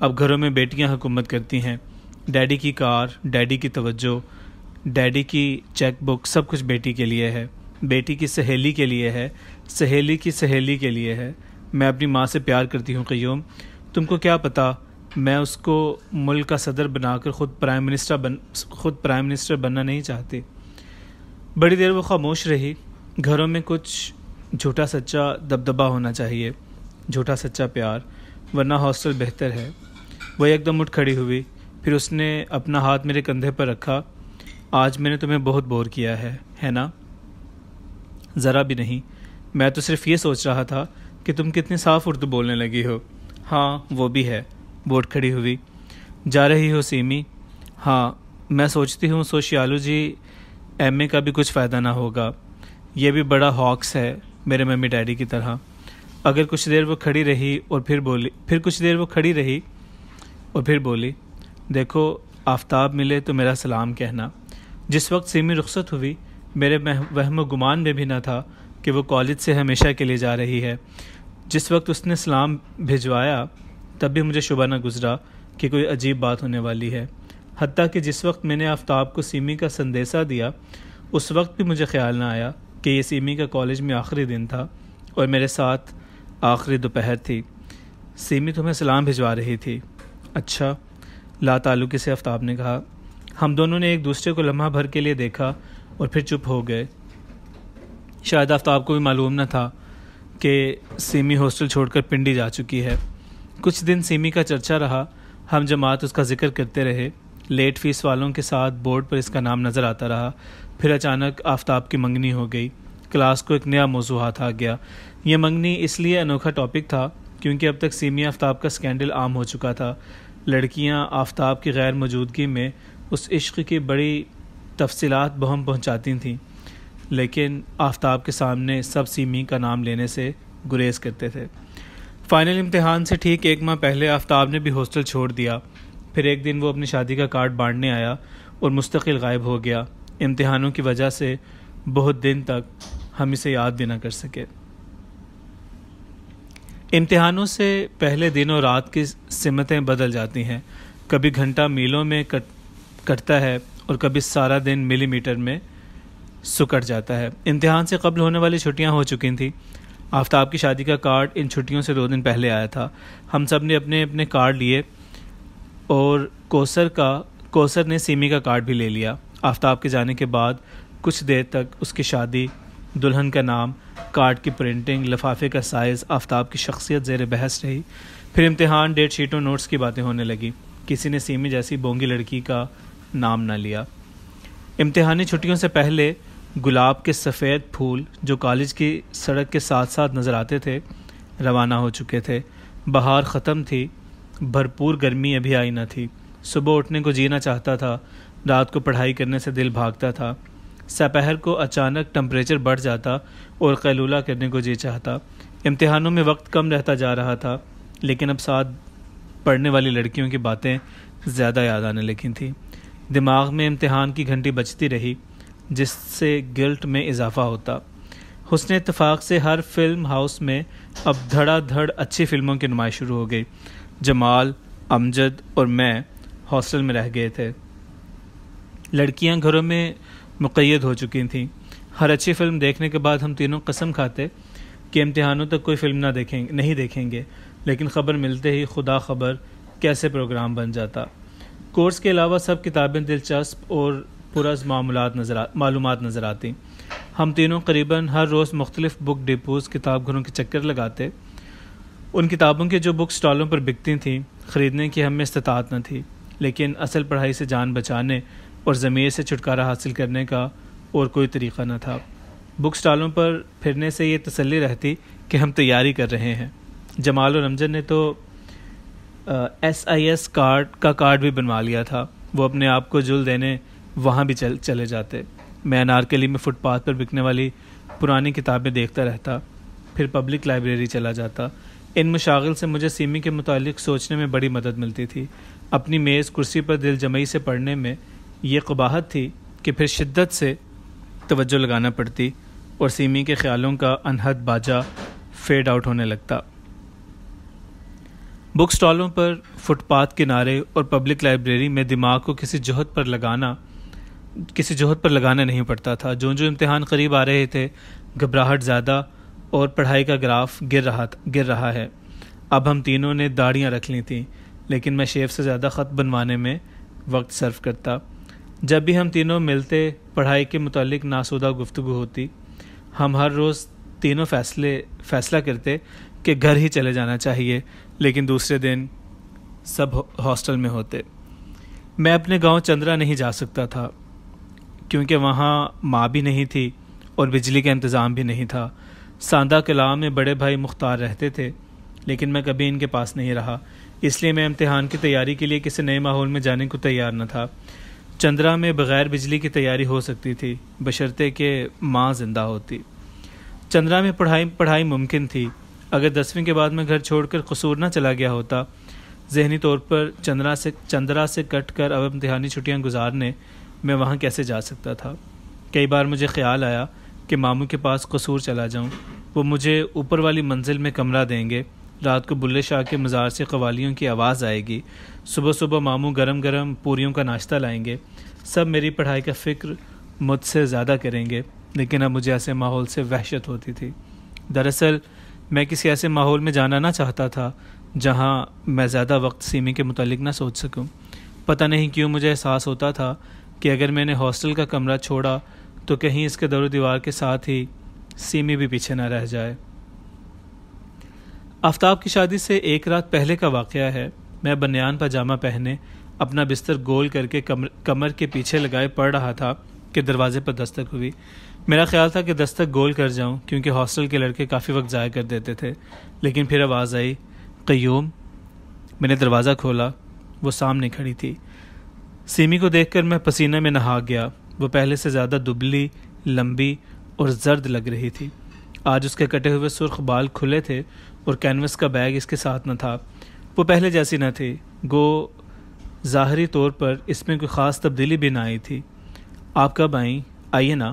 اب گھروں میں بیٹیاں حکومت کرتی ہیں. ڈیڈی کی کار، ڈیڈی کی توجہ، ڈیڈی کی چیک بک، سب کچھ بیٹی کے لیے ہے. بیٹی کی سہیلی کے لیے ہے، سہیلی کی سہیلی کے لیے ہے. میں اپنی ماں سے پیار کرتی ہوں قیوم. تم کو کیا پتہ میں اس کو ملک کا صدر بنا کر خود پرائم منسٹر بننا نہیں چاہتی. بڑی دیر وہ خاموش رہی. گھروں میں کچھ جھوٹا سچا دبدبا ہونا چاہیے، جھوٹا سچا پیار، ورنہ ہاسٹل بہتر ہے. وہ ایک دم اٹھ کھڑی ہوئی، پھر اس نے اپنا ہاتھ میرے کندھے پر رکھا. آج میں نے تمہیں بہت بور کیا ہے نا؟ ذرا بھی نہیں، میں تو صرف یہ سوچ رہا تھا کہ تم کتنی صاف اردو بولنے لگی ہو. ہاں وہ بھی ہے. وہ اٹھ کھڑی ہوئی. جا رہی ہو سیمی؟ ہاں، میں سوچتی ہوں سوشیالوجی ایم اے کا بھی کچھ فائدہ نہ ہوگا. یہ بھی بڑا ہاکس ہے میرے ممی ڈیڈی کی طرح. اگر کچھ دیر وہ کھڑی رہی اور پھر بولی دیکھو آفتاب ملے تو میرا سلام کہنا. جس وقت سیمی رخصت ہوئی میرے وہم و گمان میں بھی نہ تھا کہ وہ کالج سے ہمیشہ کے لیے جا رہی ہے. جس وقت اس نے سلام بھجوایا تب بھی مجھے شبہ نہ گزرا کہ کوئی عجیب بات ہونے والی ہے. حتیٰ کہ جس وقت میں نے آفتاب کو سیمی کا سندیسہ دیا اس وقت بھی مجھے خیال نہ آیا کہ یہ سیمی کا کالج میں آخری دن تھا اور میرے ساتھ آخری دوپہر تھی. سیمی تمہیں سلام بھجوا رہی تھی؟ اچھا، لا تعلقی سے آفتاب نے کہا. ہم دونوں نے ایک دوسرے کو لمحہ بھر کے لیے دیکھا اور پھر چپ ہو گئے. شاید آفتاب کو بھی معلوم نہ تھا کہ سیمی ہاسٹل چھوڑ کر پنڈی جا چکی ہے. کچھ دن سیمی کا چرچا رہا. ہم جماعت اس کا ذکر کرتے رہے. لیٹ فیس والوں کے ساتھ بورڈ پر اس کا نام نظر آتا رہا. پھر اچانک آفتاب کی منگنی ہو گئی. کلاس کو ایک نیا موضوع ہاتھ آ گیا. یہ منگنی اس لیے انوکھا ٹاپک تھا کیونکہ اب تک سیمی آفتاب کا سکینڈل عام ہو چکا تھا. لڑکیاں آفتاب کی غیر موجودگی میں اس عشق کی بڑی تفصیلات بہم پہنچاتی تھیں، لیکن آفتاب کے سامنے سب سیمی کا نام لینے سے گریز کرتے تھے. فائنل امتحان سے ٹھیک ایک ماہ پہلے آفتاب نے بھی ہاسٹل چھوڑ دیا. پھر ایک دن وہ اپنی شادی کا کارڈ بانٹنے آیا اور مستقل غائب ہو گیا. امتحانوں کی وجہ سے بہت دن تک ہم اسے یاد بھی نہ کر سکے. امتحانوں سے پہلے دن اور رات کی سمتیں بدل جاتی ہیں. کبھی گھنٹہ میلوں میں کٹتا ہے اور کبھی سارا دن ملی میٹر میں سکڑ جاتا ہے. امتحان سے قبل ہونے والی چھٹیاں ہو چکی تھیں. آفتاب کی شادی کا کارڈ ان چھٹیوں سے 2 دن پہلے آیا تھا. ہم سب نے اپنے اپنے کارڈ لیے اور کوثر نے سیمی کا کارڈ بھی لے لیا. آفتاب کے جانے کے بعد کچھ دیر تک اس کی شادی، دلہن کا نام، کارڈ کی پرنٹنگ، لفافے کا سائز، آفتاب کی شخصیت زیر بحث رہی. پھر امتحان، ڈیٹ شیٹوں، نوٹس کی باتیں ہونے لگی. کسی نے سیمی جیسی بونگی لڑکی کا نام نہ لیا. امتحانی چھٹیوں سے پہلے گلاب کے سفید پھول جو کالج کی سڑک کے ساتھ ساتھ نظر آتے تھے روانہ ہو چکے تھے. بہار ختم تھی، بھرپور گرمی ابھی آئی نہ تھی. صبح اٹھنے کو جینا چاہتا تھا، رات کو پڑھائی کرنے سے دل بھاگتا تھا. سپہر کو اچانک ٹمپریچر بڑھ جاتا اور قیلولہ کرنے کو جی چاہتا. امتحانوں میں وقت کم رہتا جا رہا تھا، لیکن اب ساتھ پڑھنے والی لڑکیوں کی باتیں زیادہ یاد آنے لگی تھیں. دماغ میں امتحان کی گھنٹی بجتی رہی جس سے گلٹ میں اضافہ ہوتا. حسن اتفاق سے ہر فلم ہاؤس میں اب دھڑا دھڑ اچھی فلموں کی نمائش شروع ہو گئی. جمال، امجد اور میں ہاسٹل میں رہ گئے تھے. لڑکیاں گھروں میں مقید ہو چکی تھیں. ہر اچھی فلم دیکھنے کے بعد ہم تینوں قسم کھاتے کہ امتحانوں تک کوئی فلم نہیں دیکھیں گے، لیکن خبر ملتے ہی خدا خبر کیسے پروگرام بن جاتا. کورس کے علاوہ سب کتابیں دلچسپ اور پرز معلومات نظر آتی. ہم تینوں قریباً ہر روز مختلف بک ڈپوز، کتاب گھروں کے چکر لگاتے. ان کتابوں کی جو بک سٹالوں پر بکتی تھیں خریدنے کی ہم میں استطاعت نہ تھی، لیکن اصل پڑھائی سے جان بچانے اور ضمیر سے چھٹکارا حاصل کرنے کا اور کوئی طریقہ نہ تھا. بک سٹالوں پر پھرنے سے یہ تسلی رہتی کہ ہم تیاری کر رہے ہیں. جمال اور امجد نے تو SIS کارڈ بھی بنوا لیا تھا. وہ اپنے آپ کو جل دینے وہاں بھی چلے جاتے. میں انارکلی میں فٹ پاتھ پر بکنے والی پرانی کتابیں دیکھتا رہتا، پھر پبلک لائبریری چلا جاتا. ان مشاغل سے مجھے سیمی کے متعلق سوچنے میں بڑی مدد ملتی تھی. اپنی میز کرسی پر دل جمعی سے پڑھنے میں یہ قباحت تھی کہ پھر شدت سے توجہ لگانا پڑتی اور سیمی کے خیالوں کا انحد باجا فیڈ آؤٹ ہونے لگتا. بک سٹالوں پر، فٹ پاتھ کنارے اور پبلک لائبریری میں دماغ کو کسی جوہد پر لگانا نہیں پڑتا تھا۔ جو امتحان قریب آ رہے تھے، گھبراہٹ زیادہ اور پڑھائی کا گراف گر رہا ہے۔ اب ہم تینوں نے داڑیاں رکھ لی تھیں، لیکن میں شیف سے زیادہ خط بنوانے میں وقت صرف کرتا۔ جب بھی ہم تینوں ملتے، پڑھائی کے متعلق ناسودہ گفتگو ہوتی۔ ہم ہر روز تینوں فیصلہ کرتے کہ گھر ہی چلے جانا چاہیے، لیکن دوسرے دن سب ہاسٹل میں ہوتے۔ میں اپنے گاؤں چندرا نہیں جا سکتا تھا، کیونکہ وہاں ماں بھی نہیں تھی اور بجلی کا انتظام بھی نہیں تھا۔ ساندہ کلام میں بڑے بھائی مختار رہتے تھے، لیکن میں کبھی ان کے پاس نہیں رہا، اس لیے میں امتحان کی تیاری کے لیے کسی نئے ماحول میں جانے کو تیار نہ تھا۔ چندرا میں بغیر بجلی کی تیاری ہو سکتی تھی، بشرطے کہ ماں زندہ ہوتی۔ چندرا میں پڑھائی ممکن تھی، اگر 10ویں کے بعد میں گھر چھوڑ کر قصور نہ چلا گیا ہوتا۔ ذہنی طور پر چندرا سے کٹ کر اب امتحانی چھٹیاں گزارنے میں وہاں کیسے جا سکتا تھا۔ کئی بار مجھے خیال آیا کہ ماموں کے پاس قصور چلا جاؤں، وہ مجھے اوپر والی منزل میں کمرہ دیں گے، رات کو بلے شاہ کے مزار سے قوالیوں کی آواز آئے گی، صبح ماموں گرم گرم پوریوں کا ناشتہ لائیں گے، سب میری پڑھائی کا فکر مجھ سے زیادہ کریں گے۔ لیکن اب مجھے ایسے ماحول سے وحشت ہوتی تھی۔ دراصل میں کسی ایسے ماحول میں جانا نہ چاہتا تھا جہاں میں زیادہ وقت سیمی کے متعلق نہ سوچ سکوں۔ پتہ نہیں کیوں مجھے احساس ہوتا تھا کہ اگر میں نے ہاسٹل کا کمرہ چھوڑا تو کہیں اس کے در و دیوار کے ساتھ ہی سیمی بھی پیچھے نہ رہ جائے۔ آفتاب کی شادی سے ایک رات پہلے کا واقعہ ہے۔ میں بنیان پاجامہ پہنے اپنا بستر گول کر کے کمر کے پیچھے لگائے پڑ رہا تھا کہ دروازے پر دستک ہوئی۔ میرا خیال تھا کہ دستک گول کر جاؤں، کیونکہ ہاسٹل کے لڑکے کافی وقت ضائع کر دیتے تھے، لیکن پھر آواز آئی، قیوم۔ میں نے دروازہ کھولا، وہ سامنے کھڑی تھی۔ سیمی کو دیکھ کر میں پسینہ میں نہا گیا۔ وہ پہلے سے زیادہ دبلی، لمبی اور زرد لگ رہی تھی۔ آج اس کے کٹے ہوئے سرخ بال کھلے تھے اور کینوس کا بیگ اس کے ساتھ نہ تھا۔ وہ پہلے جیسی نہ تھی، گو ظاہری طور پر اس میں کوئی خاص تبدیلی بھی نہ آئی تھی۔ آپ کب آئیں؟ آئیے نا،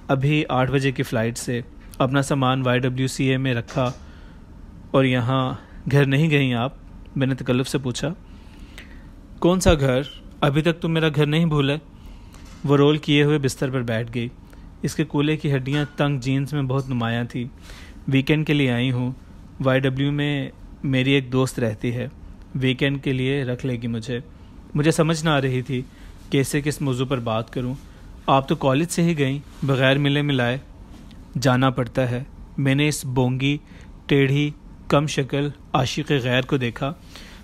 ابھی 8 بجے کی فلائٹ سے۔ اپنا سامان YWCA میں رکھا اور یہاں گھر نہیں گئیں آپ؟ میں نے تکلف سے پوچھا۔ کون سا گھر؟ ابھی تک تم میرا گھر نہیں بھولے؟ وہ رول کیے ہوئے بستر پر بیٹھ گئی۔ اس کے کولے کی ہڈیاں تنگ جینز میں بہت نمایاں تھیں۔ ویکینڈ کے لیے آئی ہوں، YW میں میری ایک دوست رہتی ہے، ویکینڈ کے لیے رکھ لے گی مجھے سمجھ نہ آ رہی تھی کہ اس سے کس موضوع پر بات کروں۔ آپ تو کالج سے ہی گئیں، بغیر ملے ملائے؟ جانا پڑتا ہے۔ میں نے اس بونگی، ٹیڑھی، کم شکل عاشق غیر کو دیکھا۔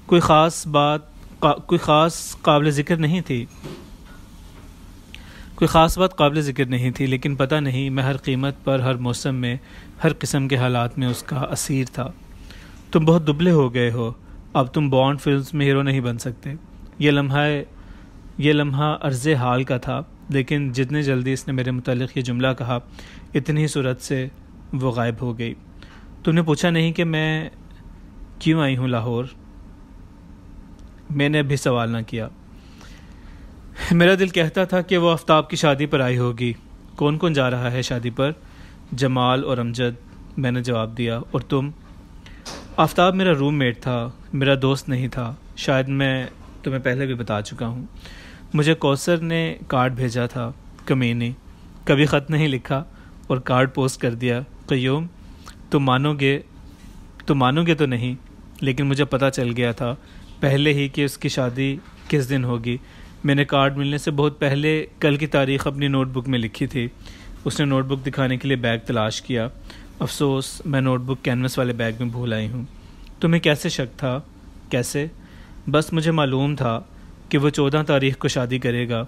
کوئی خاص قابل ذکر نہیں تھی، لیکن پتہ نہیں میں ہر قیمت پر، ہر موسم میں، ہر قسم کے حالات میں اس کا اسیر تھا۔ تم بہت دبلے ہو گئے ہو، اب تم بانڈ فلمز میں ہیرو نہیں بن سکتے۔ یہ لمحہ عرض حال کا تھا، لیکن جتنی جلدی اس نے میرے متعلق یہ جملہ کہا، اتنی ہی صورت سے وہ غائب ہو گئی۔ تم نے پوچھا نہیں کہ میں کیوں آئی ہوں لاہور؟ میں نے ابھی سوال نہ کیا۔ میرا دل کہتا تھا کہ وہ آفتاب کی شادی پر آئی ہوگی۔ کون کون جا رہا ہے شادی پر؟ جمال اور امجد، میں نے جواب دیا۔ اور تم؟ آفتاب میرا روم میٹ تھا، میرا دوست نہیں تھا، شاید میں تمہیں پہلے بھی بتا چکا ہوں۔ مجھے کوثر نے کارڈ بھیجا تھا، کمینی، کبھی خط نہیں لکھا اور کارڈ پوسٹ کر دیا۔ قیوم، تم مانو گے تو نہیں، لیکن مجھے پتہ چل گیا تھا پہلے ہی کہ اس کی شادی کس دن ہوگی۔ میں نے کارڈ ملنے سے بہت پہلے کل کی تاریخ اپنی نوٹ بک میں لکھی تھی۔ اس نے نوٹ بک دکھانے کے لیے بیگ تلاش کیا۔ افسوس، میں نوٹ بک کینوس والے بیگ میں بھول آئی ہوں۔ تمہیں کیسے شک تھا؟ کیسے؟ بس مجھے معلوم تھا کہ وہ 14 تاریخ کو شادی کرے گا۔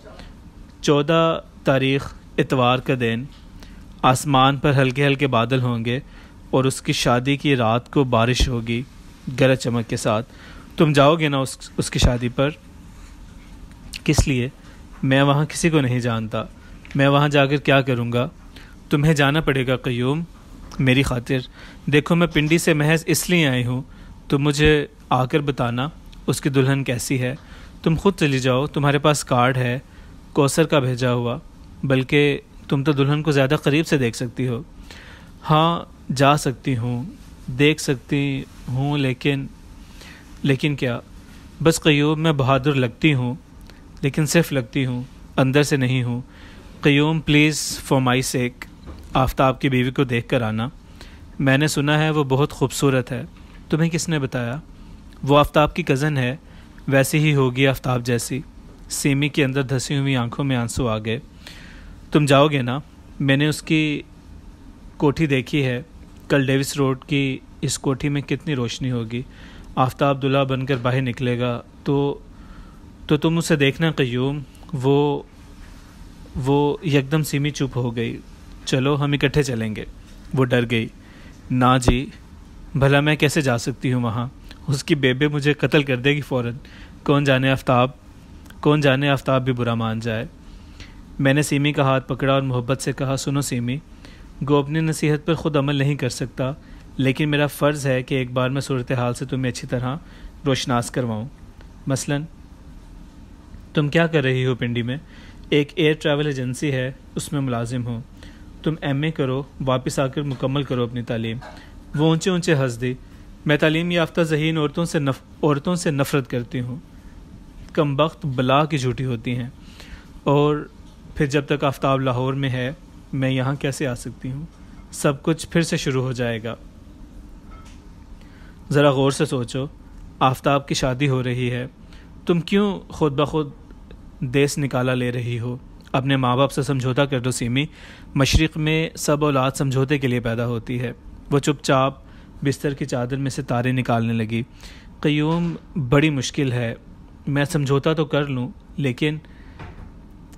14 تاریخ اتوار کا دن، آسمان پر ہلکے ہلکے بادل ہوں گے اور اس کی شادی کی رات کو بارش ہوگی گرج چمک کے ساتھ۔ تم جاؤ گے نا اس کی شادی پر؟ کس لیے؟ میں وہاں کسی کو نہیں جانتا، میں وہاں جا کر کیا کروں گا؟ تمہیں جانا پڑے گا قیوم، میری خاطر۔ دیکھو میں پنڈی سے محض اس لیے آئی ہوں، تم مجھے آ کر بتانا اس کی دلہن کیسی ہے۔ تم خود چلی جاؤ، تمہارے پاس کارڈ ہے، کوثر کا بھیجا ہوا، بلکہ تم تو دلہن کو زیادہ قریب سے دیکھ سکتی ہو۔ ہاں جا سکتی ہوں، دیکھ سکتی ہوں، لیکن کیا؟ بس قیوم میں بہادر لگتی ہوں، لیکن صرف لگتی ہوں، اندر سے نہیں ہوں۔ قیوم پلیز فار مائی سیک آفتاب کی بیوی کو دیکھ کر آنا، میں نے سنا ہے وہ بہت خوبصورت ہے۔ تمہیں کس نے بتایا؟ وہ آفتاب کی کزن ہے، ویسی ہی ہوگی آفتاب جیسی۔ سیمی کے اندر دھسی ہوئی آنکھوں میں آنسو آ گئے۔ تم جاؤ گے نا؟ میں نے اس کی کوٹھی دیکھی ہے، کل ڈیوس روڈ کی اس کوٹھی میں کتنی روشنی ہوگی۔ آفتاب دلہا بن کر باہر نکلے گا تو تم اسے دیکھنا قیوم۔ وہ یکدم سیمی چپ ہو گئی۔ چلو ہم اکٹھے چلیں گے۔ وہ ڈر گئی۔ نا جی، بھلا میں کیسے جا سکتی ہوں وہاں؟ اس کی بیبے مجھے قتل کر دے گی فوراً۔ کون جانے آفتاب بھی برا مان جائے۔ میں نے سیمی کا ہاتھ پکڑا اور محبت سے کہا، سنو سیمی، گو اپنی نصیحت پر خود عمل نہیں کر سکتا، لیکن میرا فرض ہے کہ ایک بار میں صورتحال سے تمہیں اچھی طرح روشناس کرواؤں۔ مثلاً تم کیا کر رہی ہو پنڈی میں؟ ایک ایئر ٹریول ایجنسی ہے، اس میں ملازم ہو۔ تم ایم اے کرو، واپس آ کر مکمل کرو اپنی تعلیم۔ وہ اونچے اونچے ہنس دی۔ میں تعلیم یافتہ ذہین عورتوں سے نفرت کرتی ہوں، کمبخت بلا کی جھوٹی ہوتی ہیں، اور پھر جب تک آفتاب لاہور میں ہے میں یہاں کیسے آ سکتی ہوں؟ سب کچھ پھر سے شروع ہو جائے گا۔ ذرا غور سے سوچو، آفتاب کی شادی ہو رہی ہے، تم کیوں خود بخود دیس نکالا لے رہی ہو؟ اپنے ماں باپ سے سمجھوتا کر دو سیمی، مشرق میں سب اولاد سمجھوتے کے لیے پیدا ہوتی ہے۔ وہ چپ چاپ بستر کی چادر میں سے تارے نکالنے لگی۔ قیوم، بڑی مشکل ہے، میں سمجھوتا تو کر لوں، لیکن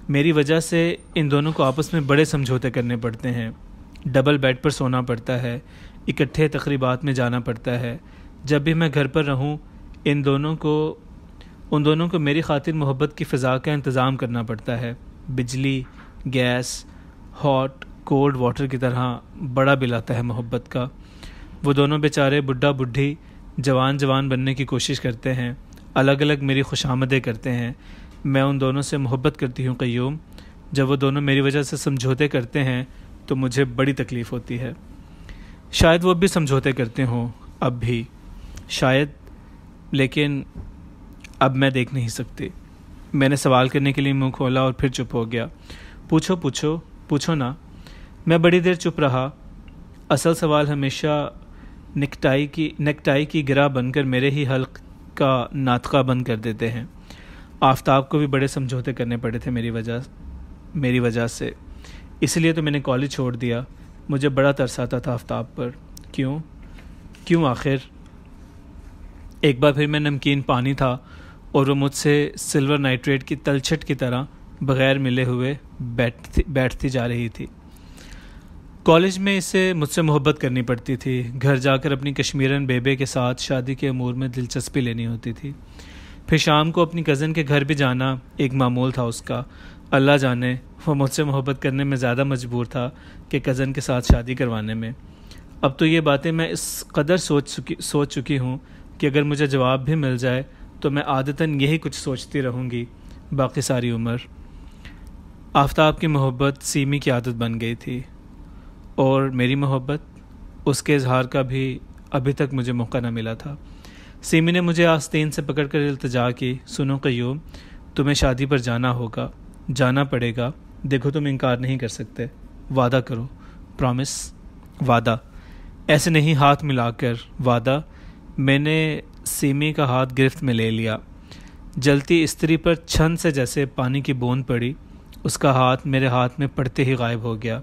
میری وجہ سے ان دونوں کو آپس میں بڑے سمجھوتے کرنے پڑتے ہیں۔ ڈبل بیڈ پر سونا پڑتا ہے، اکٹھے تقریبات میں جانا پڑتا ہے۔ جب بھی میں گھر پر رہوں ان دونوں کو میری خاطر محبت کی فضا کا انتظام کرنا پڑتا ہے۔ بجلی، گیس، ہاٹ کولڈ واٹر کی طرح بڑا بل آتا ہے محبت کا۔ وہ دونوں بیچارے بڈھا بڈھی جوان بننے کی کوشش کرتے ہیں، الگ الگ میری خوشامدیں کرتے ہیں۔ میں ان دونوں سے محبت کرتی ہوں قیوم۔ جب وہ دونوں میری وجہ سے سمجھوتے کرتے ہیں تو مجھے بڑی تکلیف ہوتی ہے۔ شاید وہ بھی سمجھوتے کرتے ہوں اب بھی، شاید، لیکن اب میں دیکھ نہیں سکتی۔ میں نے سوال کرنے کے لیے منہ کھولا اور پھر چپ ہو گیا۔ پوچھو نا۔ میں بڑی دیر چپ رہا۔ اصل سوال ہمیشہ نیکٹائی کی گرہ بن کر میرے ہی حلق کا ناطقہ بند کر دیتے ہیں۔ آفتاب کو بھی بڑے سمجھوتے کرنے پڑے تھے میری وجہ سے، اس لیے تو میں نے کالج چھوڑ دیا۔ مجھے بڑا ترس آتا تھا آفتاب پر۔ کیوں آخر؟ ایک بار پھر میں نمکین پانی تھا اور وہ مجھ سے سلور نائٹریٹ کی تلچھٹ کی طرح بغیر ملے ہوئے بیٹھتی جا رہی تھی۔ کالج میں اسے مجھ سے محبت کرنی پڑتی تھی، گھر جا کر اپنی کشمیرن بیبے کے ساتھ شادی کے امور میں دلچسپی لینی ہوتی تھی، پھر شام کو اپنی کزن کے گھر بھی جانا ایک معمول تھا اس کا۔ اللہ جانے وہ مجھ سے محبت کرنے میں زیادہ مجبور تھا کہ کزن کے ساتھ شادی کروانے میں۔ اب تو یہ باتیں میں اس قدر سوچ چکی ہوں کہ اگر مجھے جواب بھی مل جائے تو میں عادتاً یہی کچھ سوچتی رہوں گی باقی ساری عمر۔ آفتاب کی محبت سیمی کی عادت بن گئی تھی، اور میری محبت، اس کے اظہار کا بھی ابھی تک مجھے موقع نہ ملا تھا۔ سیمی نے مجھے آستین سے پکڑ کر التجا کی، سنو قیوم، تمہیں شادی پر جانا پڑے گا۔ دیکھو تم انکار نہیں کر سکتے، وعدہ کرو، پرامس، وعدہ، ایسے نہیں ہاتھ ملا کر، وعدہ۔ میں نے سیمی کا ہاتھ گرفت میں لے لیا۔ جلتی استری پر چھن سے جیسے پانی کی بوند پڑی، اس کا ہاتھ میرے ہاتھ میں پڑتے ہی غائب ہو گیا۔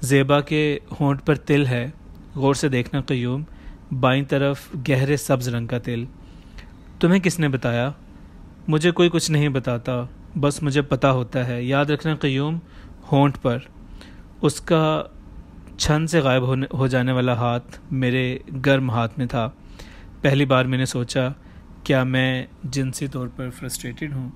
زیبا کے ہونٹ پر تل ہے، غور سے دیکھنا قیوم، بائیں طرف گہرے سبز رنگ کا تل۔ تمہیں کس نے بتایا؟ مجھے کوئی کچھ نہیں بتاتا، بس مجھے پتہ ہوتا ہے۔ یاد رکھنا قیوم، ہونٹ پر اس کا چھن سے غائب ہو جانے والا ہاتھ میرے گرم ہاتھ میں تھا۔ پہلی بار میں نے سوچا، کیا میں جنسی طور پر فرسٹریٹڈ ہوں؟